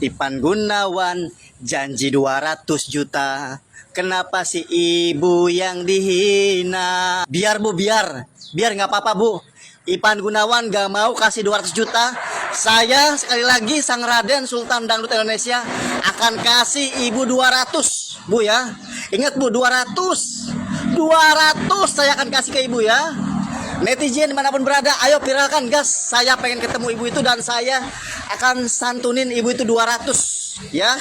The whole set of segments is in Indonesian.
Ipan Gunawan janji 200 juta. Kenapa si ibu yang dihina? Biar bu, biar nggak apa-apa bu. Ipan Gunawan gak mau kasih 200 juta. Saya sekali lagi Sang Raden Sultan Dangdut Indonesia akan kasih ibu 200 bu ya. Ingat bu, 200 saya akan kasih ke ibu ya. Netizen dimanapun berada, ayo viralkan gas. Saya pengen ketemu ibu itu dan saya akan santunin ibu itu 200 ya.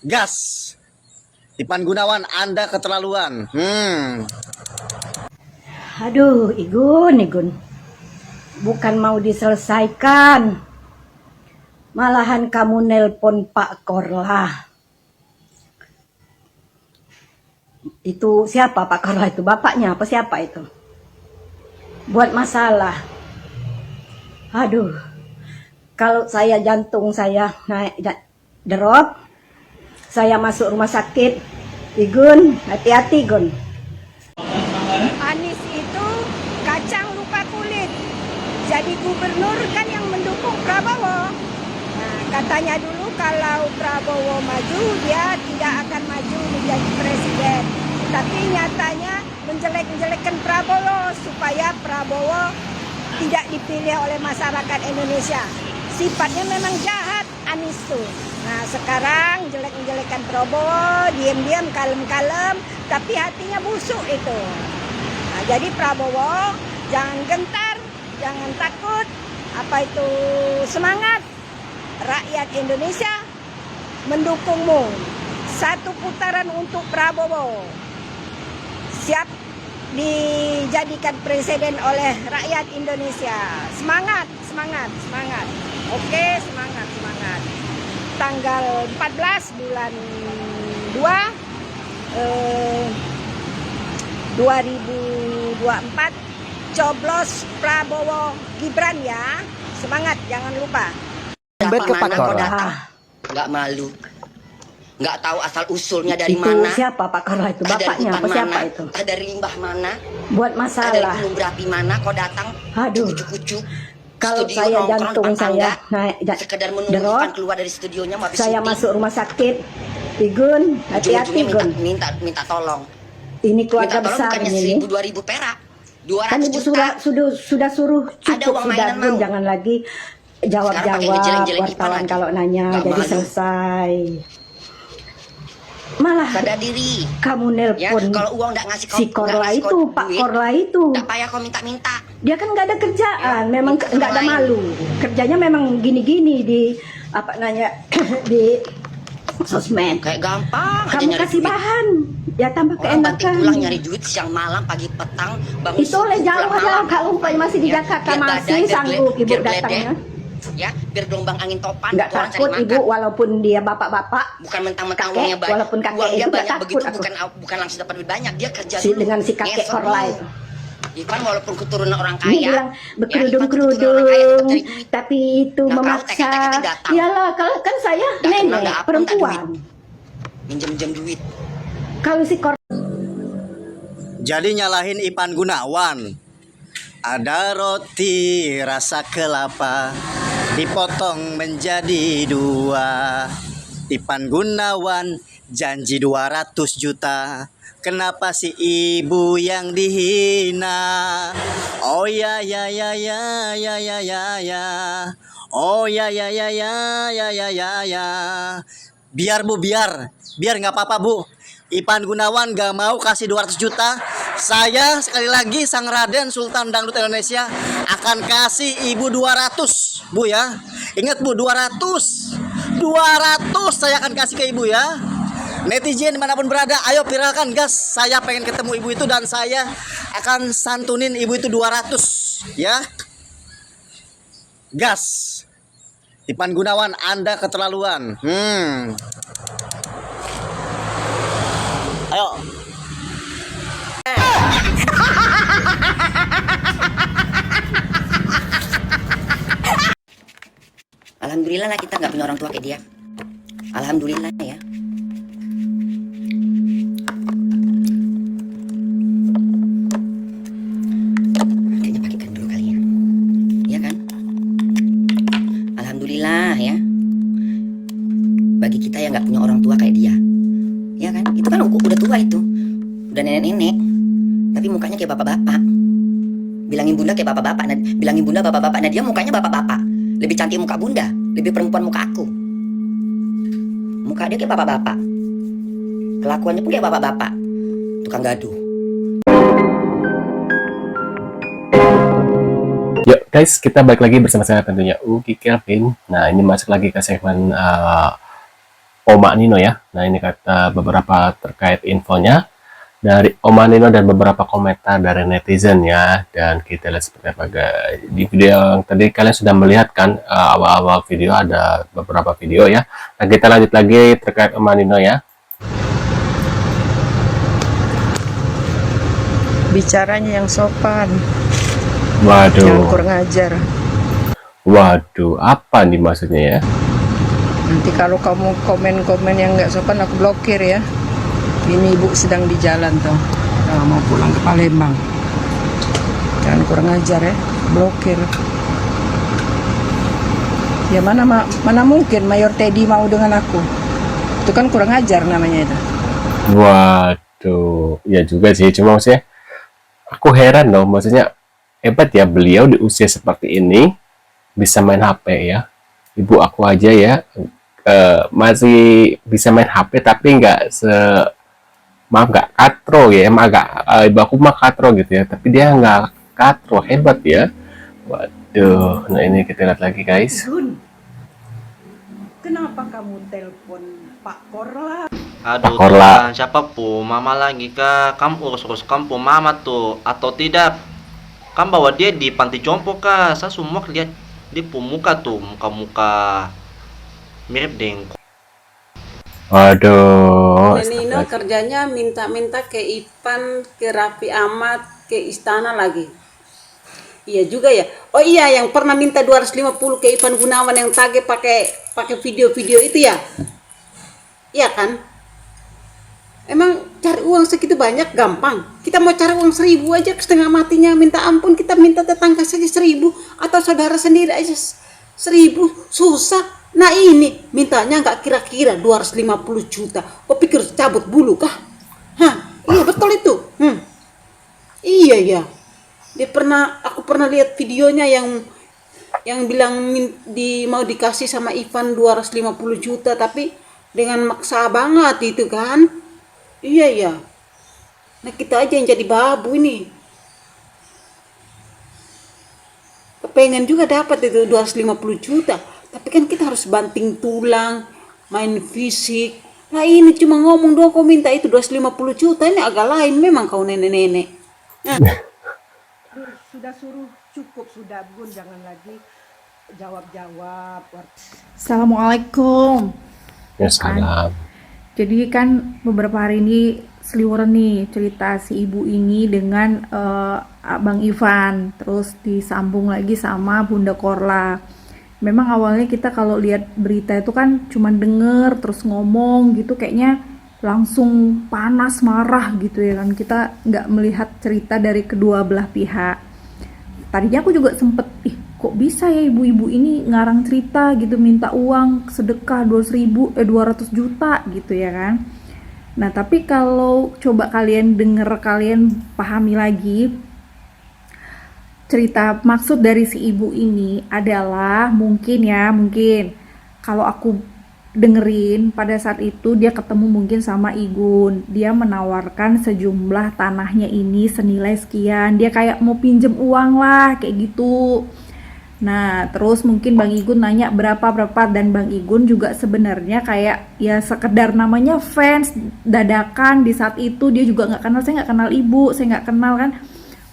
Gas. Ipan Gunawan, Anda keterlaluan. Aduh, Igun. Bukan mau diselesaikan. Malahan kamu nelpon Pak Korla. Itu siapa Pak Korla itu? Bapaknya apa siapa itu? Buat masalah. Aduh. Kalau saya jantung saya naik drop, saya masuk rumah sakit. Igun, hati-hati Gun. Anies itu kacang lupa kulit. Jadi gubernur kan yang mendukung Prabowo. Nah, katanya dulu kalau Prabowo maju, dia tidak akan maju menjadi presiden. Tapi nyatanya menjelek-jelekkan Prabowo supaya Prabowo tidak dipilih oleh masyarakat Indonesia. Sifatnya memang jahat Anies tuh. Nah sekarang jelek-jelekan Prabowo, diam-diam, kalem-kalem, tapi hatinya busuk itu. Nah, jadi Prabowo jangan gentar, jangan takut, apa itu semangat. Rakyat Indonesia mendukungmu. Satu putaran untuk Prabowo. Siap dijadikan presiden oleh rakyat Indonesia. Semangat. Oke, semangat. Tanggal 14 bulan 2 2024 coblos Prabowo Gibran ya. Semangat, jangan lupa. Sampai ke Pak Korla. Nggak malu, nggak tahu asal usulnya dari Itu mana. siapa Pak Korla itu? Bapaknya apa siapa itu? Dari limbah mana? Buat Dari masalah. gunung berapi mana? Kau datang? Aduh. Kucuk-kucuk. Kalau Studio saya nongkrong jantung depan saya tangga. naik Sekedar menunggu drop, Ipan keluar dari studionya mau habis saya syuting. masuk rumah sakit. Igun, hati-hati Gun. Ujung-ujungnya minta tolong. Ini keluarga Minta tolong besar bukannya ini. 1.000-2.000 perak. 200 Kan ibu juta. sudah suruh Ada cukup uang sudah mainan Gun, mau. jangan lagi Sekarang pakai jawab-jawab ngejelek-jelekin wartawan lagi. kalau nanya. Nggak Jadi malu. selesai. Malah Sadar diri. kamu Ya, nelpon kalau uang nggak ngasih si Korla itu, Pak Korla itu. nggak payah kau minta-minta. Dia kan nggak ada kerjaan, Ya, memang minta nggak ada sama lain. malu. Kerjanya memang gini-gini di apa nanya di sosmed. Kayak gampang aja Kamu nyari kasih duit. bahan, ya tambah Orang banting keenakan. tulang nyari duit siang malam pagi petang bangun Itu oleh subuh, jauh pulang aja malam. kalau umpamanya masih di Ya, Jakarta biar badai, masih biar sanggup ibu biar datangnya. Ya biar gelombang angin topan Nggak itu orang cari takut makan. ibu walaupun dia bapak-bapak Bukan mentang-mentang kakek, uangnya banyak. walaupun kakek Uang dia itu nggak banyak takut begitu aku. bukan langsung dapat duit banyak, dia kerja si dulu. dengan si kakek Ngesot Korla dulu. itu. Ivan walaupun keturunan orang Ini kaya. bilang ya, Ivan keturunan berkerudung-kerudung, orang kaya tetap cari duit. tapi itu Nah, kalau memaksa. teke-teke datang. Iyalah, kalau kan saya Nggak kenal, nenek nggak apa, perempuan. Minjem-minjem duit. Kalau si Korla Jadi nyalahin Ipan Gunawan. Ada roti rasa kelapa dipotong menjadi 2. Ipan Gunawan janji 200 juta. Kenapa si ibu yang dihina? Oh ya ya ya ya ya ya ya ya. Oh ya ya ya ya ya ya ya ya. Biar bu, biar nggak apa-apa bu. Ipan Gunawan gak mau kasih 200 juta. Saya sekali lagi Sang Raden Sultan Dangdut Indonesia akan kasih ibu 200 bu ya. Ingat bu, 200 saya akan kasih ke ibu ya. Netizen dimanapun berada, ayo viralkan gas. Saya pengen ketemu ibu itu dan saya akan santunin ibu itu 200 ya. Gas. Ipan Gunawan, Anda keterlaluan. Ayo. Alhamdulillah lah kita nggak punya orang tua kayak dia. Alhamdulillah ya. Kayaknya pakai dulu kali ya. Iya kan? Alhamdulillah ya. bagi kita yang nggak punya orang tua kayak dia. Ya kan? Itu kan udah tua itu. Udah nenek-nenek. Tapi mukanya kayak bapak-bapak. Bilangin bunda kayak bapak-bapak. Bilangin bunda bapak-bapak. Nah dia mukanya bapak-bapak. Lebih cantik muka bunda. Lebih perempuan muka aku. Muka dia kayak bapak-bapak. Kelakuannya pun kayak bapak-bapak. Tukang gaduh. Yuk guys, kita balik lagi bersama saya tentunya Uki Kelvin. Nah ini masuk lagi ke segmen Oma Nino ya. Nah ini kata beberapa terkait infonya dari Oma Nino dan beberapa komentar dari netizen ya. Dan kita lihat seperti apa guys. Di video yang tadi kalian sudah melihat kan awal-awal video ada beberapa video ya. Nah kita lanjut lagi terkait Oma Nino ya. Bicaranya yang sopan. Waduh. Jangan kurang ajar. Waduh, apa nih maksudnya ya? Nanti kalau kamu komen-komen yang nggak sopan aku blokir ya. Ini ibu sedang di jalan tuh. Mau pulang ke Palembang. Jangan kurang ajar ya. Blokir. Ya mana mungkin Mayor Teddy mau dengan aku. Itu kan kurang ajar namanya itu. Waduh, ya juga sih. Cuma maksudnya aku heran dong, maksudnya hebat ya beliau di usia seperti ini bisa main HP ya. Ibu aku aja ya masih bisa main HP tapi nggak katro ya, emang agak ibu aku mah katro gitu ya, tapi dia nggak katro, hebat ya. Waduh, nah ini kita lihat lagi guys. Gun, kenapa kamu telepon Pak Korla? Aduh Pak Korla. Tuhan, siapa pu? Mama lagi kah? Kamu urus-urus kampung mama tuh atau tidak? Kan bawa dia di panti jompo kah? Saya semua lihat dia pu muka tuh, muka-muka mirip dengko. Waduh. Nino kerjanya minta-minta ke Ipan, ke Raffi Ahmad, ke Istana lagi. Iya juga ya. Oh iya, yang pernah minta 250 ke Ipan Gunawan yang tagih pakai video-video itu ya. Iya kan? Emang cari uang segitu banyak gampang. Kita mau cari uang 1000 aja setengah matinya minta ampun, kita minta tetangga saja 1000 atau saudara sendiri aja 1000, susah. Nah ini mintanya nggak kira-kira 250 juta. Oh pikir cabut bulu kah? Hah, iya betul itu. Iya ya. Aku pernah lihat videonya yang bilang mau dikasih sama Ivan 250 juta tapi dengan maksa banget itu kan. Iya ya. Nah kita aja yang jadi babu ini. Kepengen juga dapat itu 250 juta. Tapi kan kita harus banting tulang, main fisik. Nah ini cuma ngomong doang kau minta itu 250 juta. Ini agak lain memang kau nenek-nenek. Nah. Sudah suruh cukup sudah Gun, jangan lagi jawab-jawab. Assalamualaikum. Ya salam. Jadi kan beberapa hari ini seliweran nih cerita si ibu ini dengan Abang Ivan, terus disambung lagi sama Bunda Korla. Memang awalnya kita kalau lihat berita itu kan cuma denger terus ngomong gitu, kayaknya langsung panas marah gitu ya kan, kita nggak melihat cerita dari kedua belah pihak. Tadinya aku juga sempet, kok bisa ya ibu-ibu ini ngarang cerita gitu, minta uang sedekah 200 juta gitu ya kan. Nah tapi kalau coba kalian denger, kalian pahami lagi cerita maksud dari si ibu ini adalah mungkin kalau aku dengerin pada saat itu dia ketemu mungkin sama Igun, dia menawarkan sejumlah tanahnya ini senilai sekian, dia kayak mau pinjem uang lah kayak gitu. Nah terus mungkin Bang Igun nanya berapa dan Bang Igun juga sebenarnya kayak ya sekedar namanya fans dadakan di saat itu, dia juga nggak kenal, saya nggak kenal ibu, saya nggak kenal kan,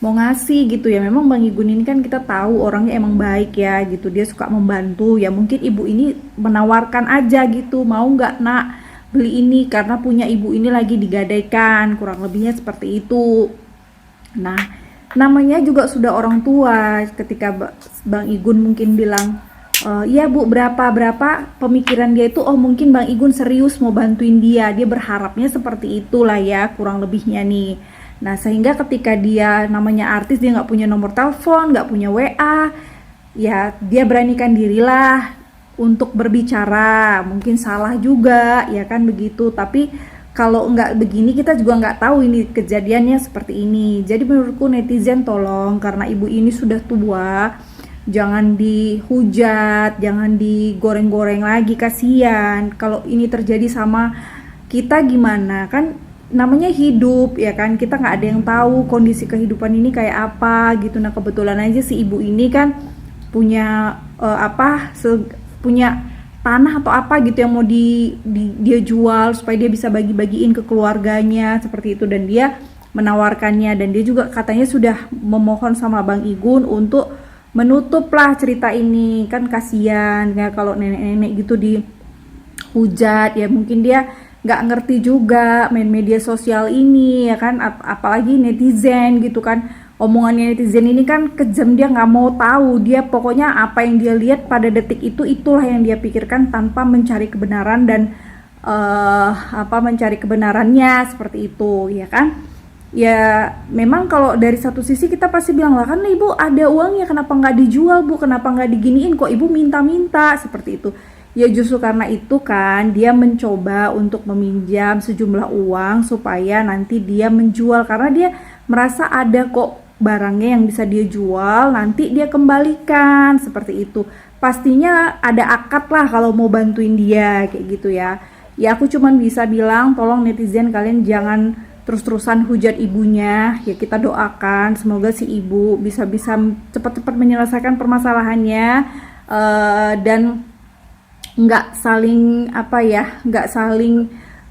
mau ngasih gitu ya. Memang Bang Igun ini kan kita tahu orangnya emang baik ya gitu, dia suka membantu ya. Mungkin ibu ini menawarkan aja gitu, mau nggak nak beli ini karena punya ibu ini lagi digadaikan, kurang lebihnya seperti itu. Nah namanya juga sudah orang tua, ketika Bang Igun mungkin bilang iya bu berapa, pemikiran dia itu oh mungkin Bang Igun serius mau bantuin dia berharapnya seperti itulah ya kurang lebihnya nih. Nah sehingga ketika dia namanya artis, dia nggak punya nomor telepon, nggak punya WA, ya dia beranikan dirilah untuk berbicara, mungkin salah juga ya kan begitu, tapi kalau nggak begini kita juga nggak tahu ini kejadiannya seperti ini. Jadi menurutku netizen tolong, karena ibu ini sudah tua, jangan dihujat, jangan digoreng-goreng lagi, kasihan. Kalau ini terjadi sama kita gimana, kan namanya hidup ya kan, kita nggak ada yang tahu kondisi kehidupan ini kayak apa gitu. Nah kebetulan aja si ibu ini kan punya punya tanah atau apa gitu yang mau dia jual supaya dia bisa bagi-bagiin ke keluarganya seperti itu, dan dia menawarkannya, dan dia juga katanya sudah memohon sama Bang Igun untuk menutuplah cerita ini, kan kasihan ya kalau nenek-nenek gitu dihujat ya, mungkin dia nggak ngerti juga main media sosial ini ya kan, apalagi netizen gitu kan. Omongannya netizen ini kan kejam, dia nggak mau tahu, dia pokoknya apa yang dia lihat pada detik itu itulah yang dia pikirkan tanpa mencari kebenaran dan mencari kebenarannya seperti itu ya kan. Ya memang kalau dari satu sisi kita pasti bilang lah, kan ibu ada uangnya kenapa nggak dijual bu, kenapa nggak diginiin, kok ibu minta-minta seperti itu. Ya justru karena itu kan dia mencoba untuk meminjam sejumlah uang supaya nanti dia menjual, karena dia merasa ada kok barangnya yang bisa dia jual, nanti dia kembalikan seperti itu. Pastinya ada akad lah kalau mau bantuin dia kayak gitu ya. Ya aku cuman bisa bilang tolong netizen kalian jangan terus-terusan hujat ibunya ya, kita doakan semoga si ibu bisa cepat-cepat menyelesaikan permasalahannya dan nggak saling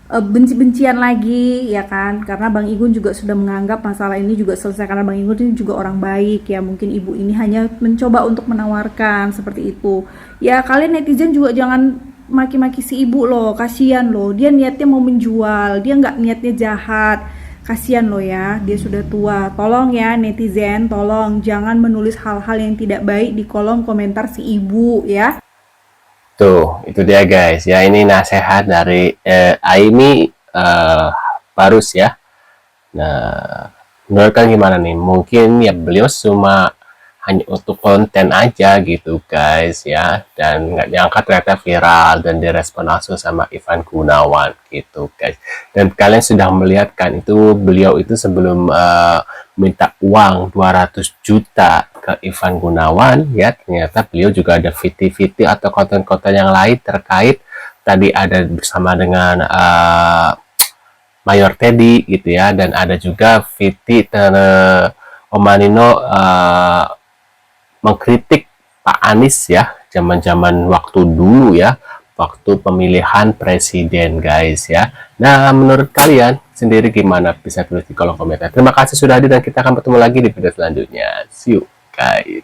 benci-bencian lagi ya kan, karena Bang Igun juga sudah menganggap masalah ini juga selesai, karena Bang Igun ini juga orang baik ya, mungkin ibu ini hanya mencoba untuk menawarkan seperti itu ya. Kalian netizen juga jangan maki-maki si ibu loh, kasihan loh, dia niatnya mau menjual, dia nggak niatnya jahat, kasihan loh ya, dia sudah tua. Tolong ya netizen, tolong jangan menulis hal-hal yang tidak baik di kolom komentar si ibu ya. Tuh, itu dia guys. Ya, ini nasihat dari Aimi Barus ya. Nah, menurut kalian gimana nih? Mungkin ya beliau cuma hanya untuk konten aja gitu guys ya. Dan nggak diangkat ternyata viral dan direspon langsung sama Ivan Gunawan gitu guys. Dan kalian sudah melihat kan itu beliau itu sebelum minta uang 200 juta ke Ivan Gunawan ya, ternyata beliau juga ada VT atau konten-konten yang lain terkait tadi ada bersama dengan Mayor Teddy gitu ya, dan ada juga VT Omanino mengkritik Pak Anies ya, zaman-zaman waktu dulu ya, waktu pemilihan presiden guys ya. Nah menurut kalian sendiri gimana, bisa tulis di kolom komentar. Terima kasih sudah hadir dan kita akan bertemu lagi di video selanjutnya. See you guys.